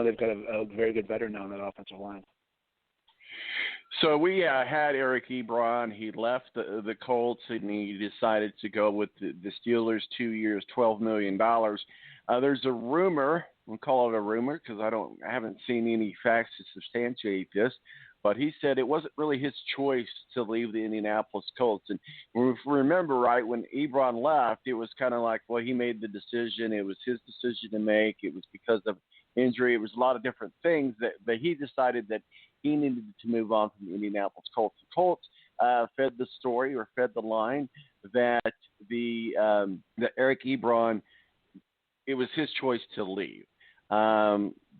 they've got a very good veteran now on that offensive line. So we had Eric Ebron. He left the Colts and he decided to go with the Steelers. 2 years, $12 million. There's a rumor. We'll call it a rumor because I haven't seen any facts to substantiate this. But he said it wasn't really his choice to leave the Indianapolis Colts. And if you remember, right, when Ebron left, it was kind of like, well, he made the decision. It was his decision to make. It was because of injury. It was a lot of different things that he decided that he needed to move on from the Indianapolis Colts. The Colts fed the story or fed the line that that Eric Ebron, it was his choice to leave.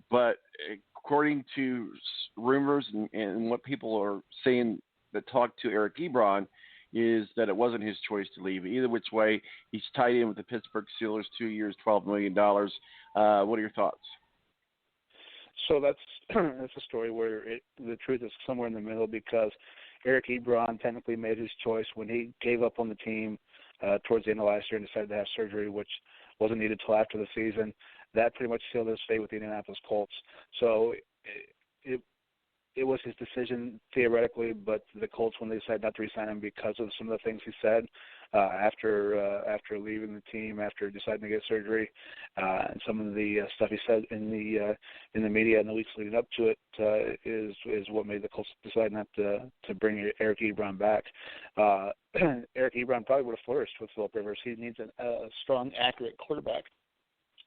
But according to rumors and what people are saying that talk to Eric Ebron, is that it wasn't his choice to leave. Either which way, he's tied in with the Pittsburgh Steelers, 2 years, $12 million. What are your thoughts? So that's a story where the truth is somewhere in the middle, because Eric Ebron technically made his choice when he gave up on the team towards the end of last year and decided to have surgery, which wasn't needed till after the season. That pretty much sealed his fate with the Indianapolis Colts. So it was his decision theoretically, but the Colts, when they decided not to re-sign him because of some of the things he said after leaving the team, after deciding to get surgery, and some of the stuff he said in the media in the weeks leading up to it is what made the Colts decide not to bring Eric Ebron back. Eric Ebron probably would have flourished with Philip Rivers. He needs a strong, accurate quarterback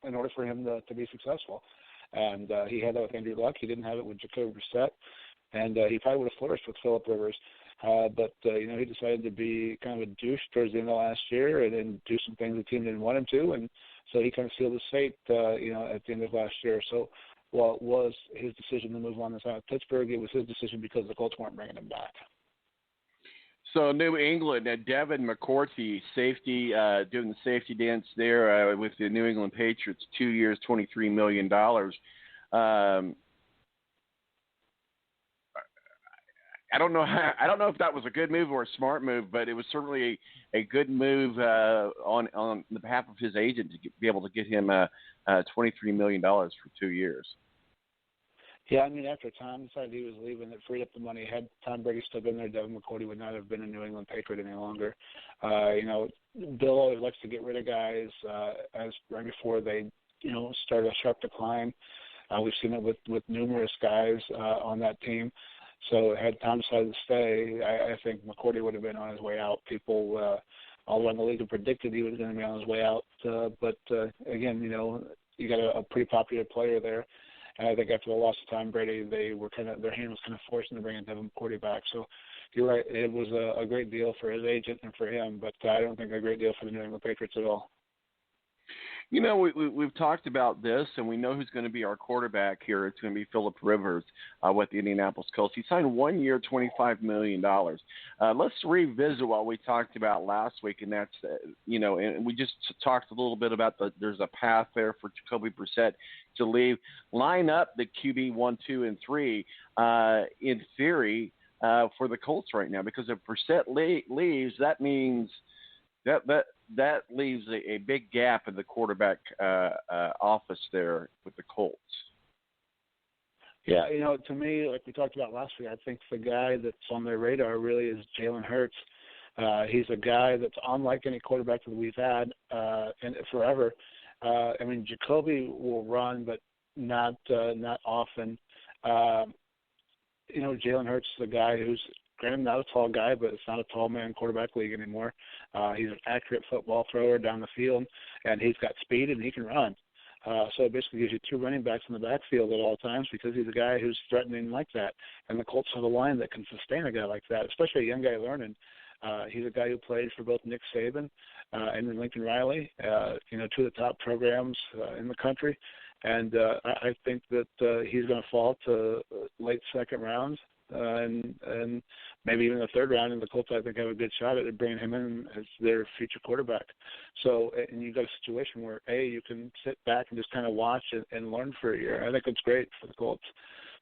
in order for him to be successful. And he had that with Andrew Luck. He didn't have it with Jacoby Brissett. And he probably would have flourished with Philip Rivers. But he decided to be kind of a douche towards the end of last year and then do some things the team didn't want him to. And so he kind of sealed his fate, at the end of last year. So while it was his decision to move on this out of Pittsburgh, it was his decision because the Colts weren't bringing him back. So New England, Devin McCourty, safety, doing the safety dance there with the New England Patriots, 2 years, $23 million. I don't know if that was a good move or a smart move, but it was certainly a good move on the behalf of his agent to be able to get him $23 million for 2 years. Yeah, I mean, after Tom decided he was leaving, it freed up the money. Had Tom Brady still been there, Devin McCourty would not have been a New England Patriot any longer. Bill always likes to get rid of guys as right before they, start a sharp decline. We've seen it with numerous guys on that team. So had Tom decided to stay, I think McCourty would have been on his way out. People all around the league have predicted he was going to be on his way out. But again, you got a pretty popular player there. And I think after the loss of Tom Brady, their hand was kind of forced to bring in Devin McCourty back. So you're right, it was a great deal for his agent and for him, but I don't think a great deal for the New England Patriots at all. We've talked about this, and we know who's going to be our quarterback here. It's going to be Philip Rivers with the Indianapolis Colts. He signed 1 year, $25 million. Let's revisit what we talked about last week, and that's, and we just talked a little bit about there's a path there for Jacoby Brissett to leave. Line up the QB 1, 2, and 3 in theory for the Colts right now, because if Brissett leaves, that means that leaves a big gap in the quarterback office there with the Colts. Yeah, to me, like we talked about last week, I think the guy that's on their radar really is Jalen Hurts. He's a guy that's unlike any quarterback that we've had in forever. Jacoby will run, but not often. Jalen Hurts is a guy who's, granted, not a tall guy, but it's not a tall man quarterback league anymore. He's an accurate football thrower down the field, and he's got speed and he can run. So it basically gives you two running backs in the backfield at all times because he's a guy who's threatening like that. And the Colts have a line that can sustain a guy like that, especially a young guy learning. He's a guy who played for both Nick Saban and then Lincoln Riley, two of the top programs in the country. And I think that he's going to fall to late second round. And maybe even the third round, and the Colts, I think, have a good shot at bringing him in as their future quarterback. So, and you've got a situation where, you can sit back and just kind of watch and learn for a year. I think it's great for the Colts.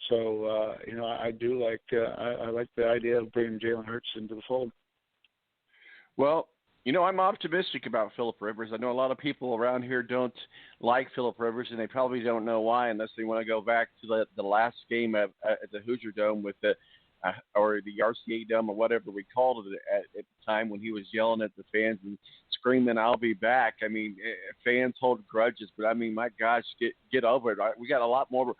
So, I do like I like the idea of bringing Jalen Hurts into the fold. Well, I'm optimistic about Phillip Rivers. I know a lot of people around here don't like Phillip Rivers, and they probably don't know why unless they want to go back to the last game at the Hoosier Dome with or the RCA Dome or whatever we called it at the time when he was yelling at the fans and screaming, "I'll be back." I mean, fans hold grudges, but I mean, my gosh, get over it. We got a lot more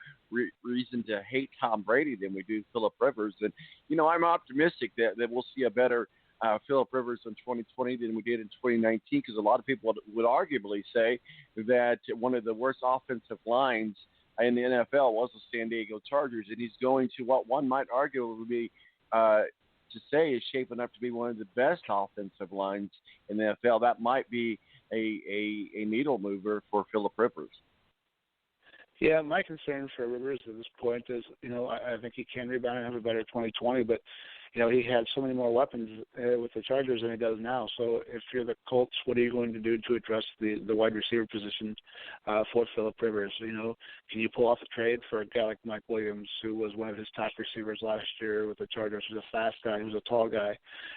reason to hate Tom Brady than we do Phillip Rivers, and I'm optimistic that we'll see a better Phillip Rivers in 2020 than we did in 2019, because a lot of people would arguably say that one of the worst offensive lines in the NFL was the San Diego Chargers, and he's going to what one might arguably be to say is shaping up to be one of the best offensive lines in the NFL. That might be a needle mover for Phillip Rivers. Yeah, my concern for Rivers at this point is, I think he can rebound and have a better 2020, but he had so many more weapons with the Chargers than he does now. So if you're the Colts, what are you going to do to address the wide receiver position for Phillip Rivers? Can you pull off a trade for a guy like Mike Williams, who was one of his top receivers last year with the Chargers, who's a fast guy, who's a tall guy?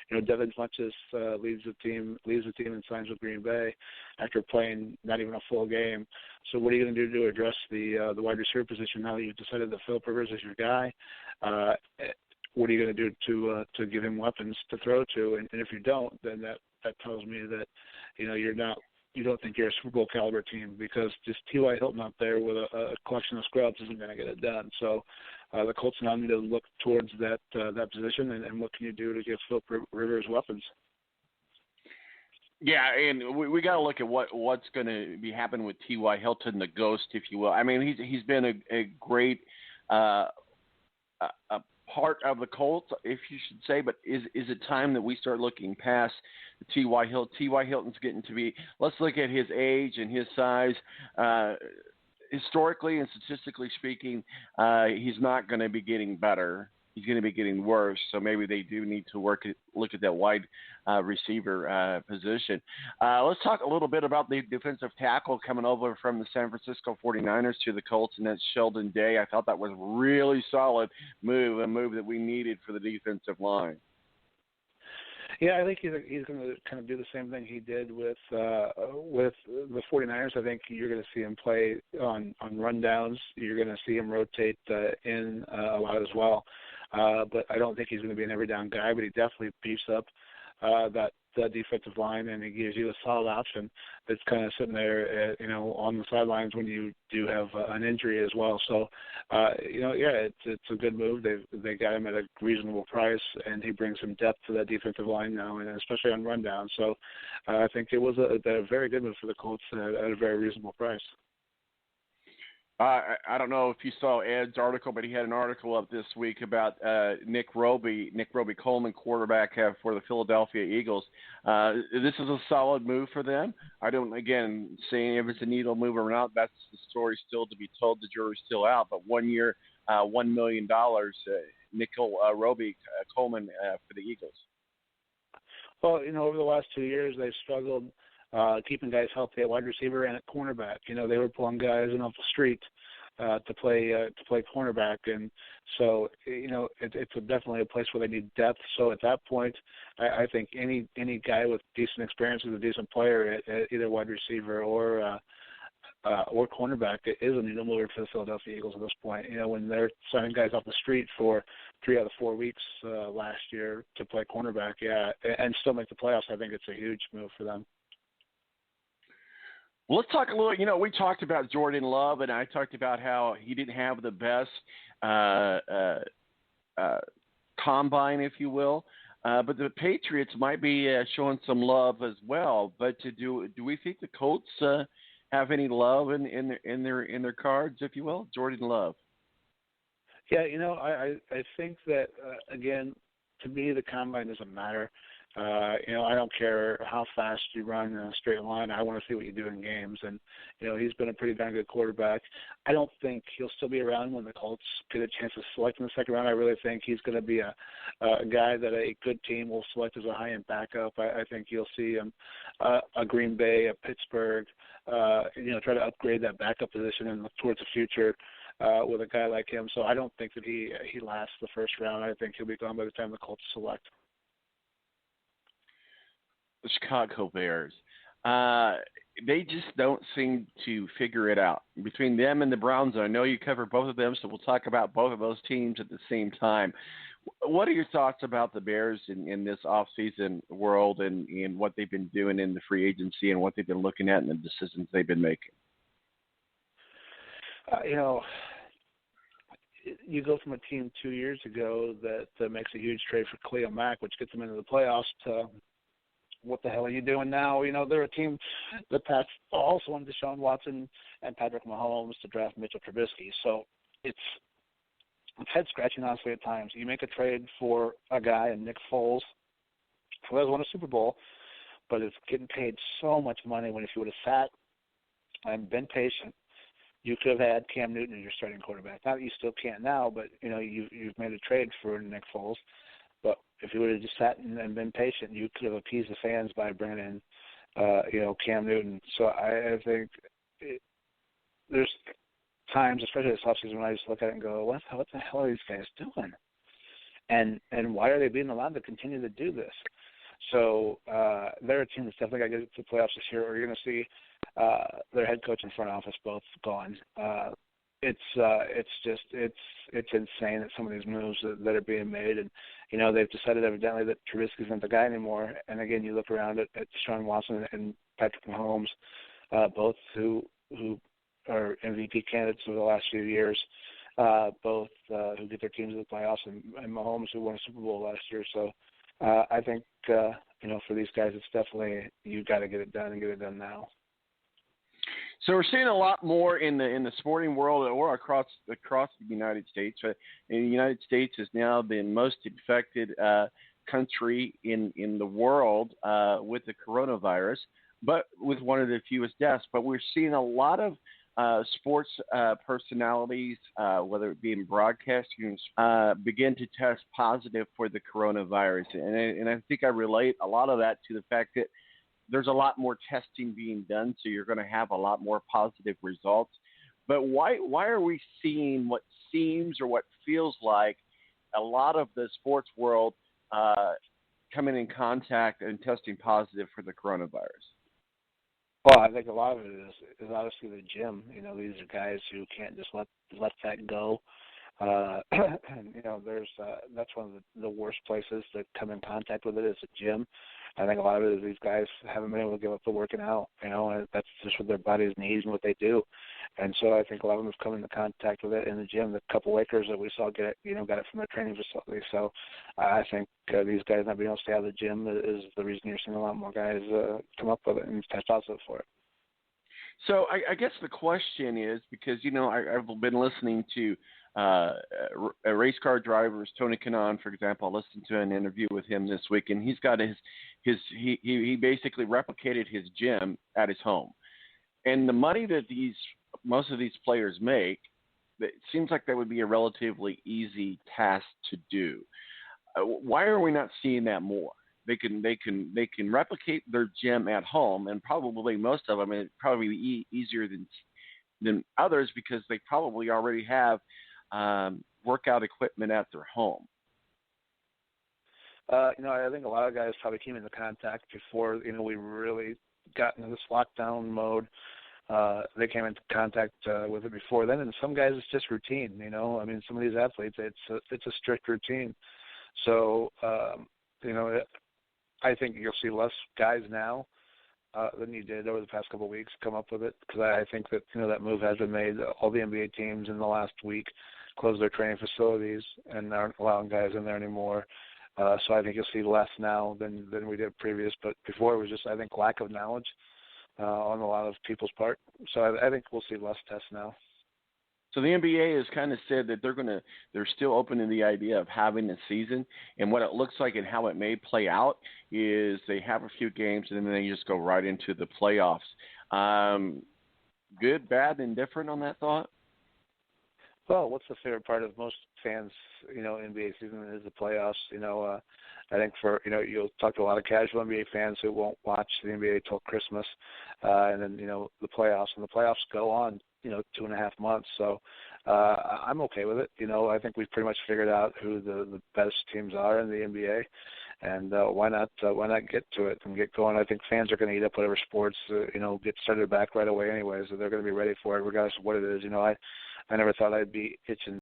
Devin Funchess leaves the team and signs with Green Bay after playing not even a full game. So what are you going to do to address the wide receiver position now that you've decided that Phillip Rivers is your guy? What are you going to do to give him weapons to throw to? And if you don't, then that tells me that you don't think you're a Super Bowl caliber team, because just T.Y. Hilton out there with a collection of scrubs isn't going to get it done. So the Colts now need to look towards that position and what can you do to give Phillip Rivers weapons? Yeah, and we got to look at what's going to be happening with T.Y. Hilton, the ghost, if you will. I mean, he's been a great a part of the Colts, if you should say, but is it time that we start looking past T.Y. Hilton? T.Y. Hilton's getting to be, let's look at his age and his size. Historically and statistically speaking, he's not going to be getting better. He's going to be getting worse. So maybe they do need to look at that wide receiver position. Let's talk a little bit about the defensive tackle coming over from the San Francisco 49ers to the Colts, and that's Sheldon Day. I thought that was a really solid move, a move that we needed for the defensive line. Yeah, I think he's going to kind of do the same thing he did with the 49ers. I think you're going to see him play on rundowns. You're going to see him rotate in a lot as well. But I don't think he's going to be an every down guy, but he definitely beefs up that defensive line, and he gives you a solid option that's kind of sitting there, on the sidelines when you do have an injury as well. So, it's a good move. They got him at a reasonable price, and he brings some depth to that defensive line now, and especially on rundown. So, I think it was a very good move for the Colts at a very reasonable price. I don't know if you saw Ed's article, but he had an article up this week about Nick Roby Coleman, quarterback for the Philadelphia Eagles. This is a solid move for them. I don't, again, saying if it's a needle move or not, that's the story still to be told. The jury's still out. But 1 year, $1 million, Nick Roby Coleman for the Eagles. Well, over the last 2 years, they've struggled keeping guys healthy at wide receiver and at cornerback. They were pulling guys in off the street to play cornerback, and so it's definitely a place where they need depth. So at that point, I think any guy with decent experience is a decent player at either wide receiver or cornerback is a needle mover for the Philadelphia Eagles at this point. When they're signing guys off the street for 3 out of 4 weeks last year to play cornerback, and still make the playoffs, I think it's a huge move for them. Well, let's talk a little, we talked about Jordan Love, and I talked about how he didn't have the best combine, if you will. But the Patriots might be showing some love as well. But do we think the Colts have any love in their cards, if you will? Jordan Love. Yeah, I think that, again, to me, the combine doesn't matter. I don't care how fast you run in a straight line. I want to see what you do in games. And, he's been a pretty darn good quarterback. I don't think he'll still be around when the Colts get a chance to select in the second round. I really think he's going to be a guy that a good team will select as a high-end backup. I think you'll see him a Green Bay, a Pittsburgh, try to upgrade that backup position and look towards the future with a guy like him. So I don't think that he lasts the first round. I think he'll be gone by the time the Colts select. the Chicago Bears. They just don't seem to figure it out. Between them and the Browns, I know you cover both of them, so we'll talk about both of those teams at the same time. What are your thoughts about the Bears in this offseason world and what they've been doing in the free agency and what they've been looking at and the decisions they've been making? You go from a team 2 years ago that makes a huge trade for Khalil Mack, which gets them into the playoffs, to what the hell are you doing now? They're a team that passed also on Deshaun Watson and Patrick Mahomes to draft Mitchell Trubisky. So it's head-scratching, honestly, at times. You make a trade for a guy in Nick Foles, who has won a Super Bowl, but is getting paid so much money when if you would have sat and been patient, you could have had Cam Newton as your starting quarterback. Not that you still can't now, but, you've made a trade for Nick Foles. But if you would have just sat and been patient, you could have appeased the fans by bringing in, Cam Newton. So I think there's times, especially this offseason, when I just look at it and go, what the hell are these guys doing? And why are they being allowed to continue to do this? So they're a team that's definitely got to get to the playoffs this year, or you're going to see their head coach and front office both gone. It's insane that some of these moves that are being made, and they've decided evidently that Trubisky isn't the guy anymore. And again, you look around at Deshaun Watson and Patrick Mahomes, both who are MVP candidates over the last few years, both who get their teams to the playoffs, and Mahomes, who won a Super Bowl last year. So I think for these guys, it's definitely you got to get it done and get it done now. So we're seeing a lot more in the sporting world or across the United States. In the United States is now the most infected country in the world with the coronavirus, but with one of the fewest deaths. But we're seeing a lot of sports personalities, whether it be in broadcasting, begin to test positive for the coronavirus. And I think I relate a lot of that to the fact that there's a lot more testing being done, so you're going to have a lot more positive results. But why are we seeing what seems or what feels like a lot of the sports world coming in contact and testing positive for the coronavirus? Well, I think a lot of it is obviously the gym. These are guys who can't just let that go. And there's that's one of the worst places to come in contact with it is a gym. I think a lot of it is these guys haven't been able to give up the working out, and that's just what their bodies need and what they do. And so I think a lot of them have come into contact with it in the gym. The couple Lakers that we saw got it from their training facility. So I think these guys not being able to stay out of the gym is the reason you're seeing a lot more guys come up with it and test positive for it. So I guess the question is, because, I've been listening to race car drivers, Tony Kanaan, for example. I listened to an interview with him this week, and he's got he basically replicated his gym at his home. And the money that most of these players make, it seems like that would be a relatively easy task to do. Why are we not seeing that more? They can replicate their gym at home, and probably most of them, it'd probably be easier than others because they probably already have workout equipment at their home. I think a lot of guys probably came into contact before, we really got into this lockdown mode. They came into contact with it before then, and some guys it's just routine. Some of these athletes, it's a strict routine. So, I think you'll see less guys now than you did over the past couple of weeks come up with it, because I think that that move has been made. All the NBA teams in the last week closed their training facilities and aren't allowing guys in there anymore. So I think you'll see less now than we did previous. But before it was just, I think, lack of knowledge on a lot of people's part. So I think we'll see less tests now. So the NBA has kind of said that they're still open to the idea of having a season, and what it looks like and how it may play out is they have a few games and then they just go right into the playoffs. Good, bad, indifferent on that thought? Well, what's the favorite part of most fans, NBA season is the playoffs. I think you'll talk to a lot of casual NBA fans who won't watch the NBA till Christmas, and then, the playoffs. And the playoffs go on, 2.5 months. So I'm okay with it. I think we've pretty much figured out who the best teams are in the NBA. And why not get to it and get going? I think fans are going to eat up whatever sports get started back right away anyway, so they're going to be ready for it regardless of what it is. I never thought I'd be itching